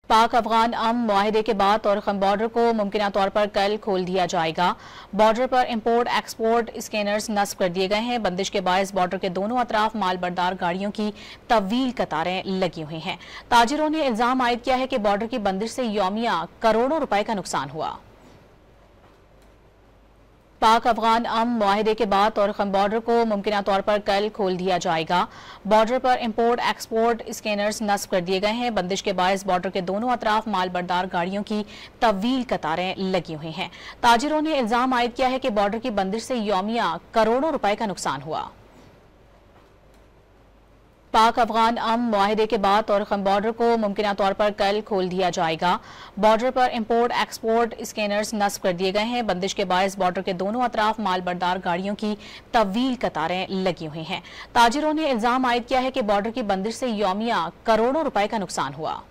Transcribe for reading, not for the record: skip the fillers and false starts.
पाक अफगान अमन मुआहिदे के बाद तोरखम बॉर्डर को मुमकिना तौर पर कल खोल दिया जाएगा। बॉर्डर पर इंपोर्ट एक्सपोर्ट स्कैनर्स नस्ब कर दिए गए हैं। बंदिश के बायस बॉर्डर के दोनों अतराफ माल बरदार गाड़ियों की तवील कतारें लगी हुई हैं। ताजिरों ने इल्जाम आयद किया है कि बॉर्डर की बंदिश से यौमिया करोड़ों रुपए का नुकसान हुआ। पाक अफगान अमन मुआहिदे के बाद तोरखम बॉर्डर को मुमकिना तौर पर कल खोल दिया जाएगा। बॉर्डर पर इंपोर्ट एक्सपोर्ट स्कैनर्स नस्ब कर दिए गए हैं। बंदिश के बायस बॉर्डर के दोनों अतराफ माल बरदार गाड़ियों की तवील कतारें लगी हुई हैं। ताजिरों ने इल्जाम आयद किया है कि बॉर्डर की बंदिश से यौमिया करोड़ों रुपए का नुकसान हुआ। पाक अफगान अमन मुआहिदे के बाद तोरखम बॉर्डर को मुमकिना तौर पर कल खोल दिया जाएगा। बॉर्डर पर इंपोर्ट एक्सपोर्ट स्कैनर्स नस्ब कर दिए गए हैं। बंदिश के बायस बॉर्डर के दोनों अतराफ माल बरदार गाड़ियों की तवील कतारें लगी हुई हैं। ताजिरों ने इल्जाम आयद किया है कि बॉर्डर की बंदिश से यौमिया करोड़ों रुपए का नुकसान हुआ।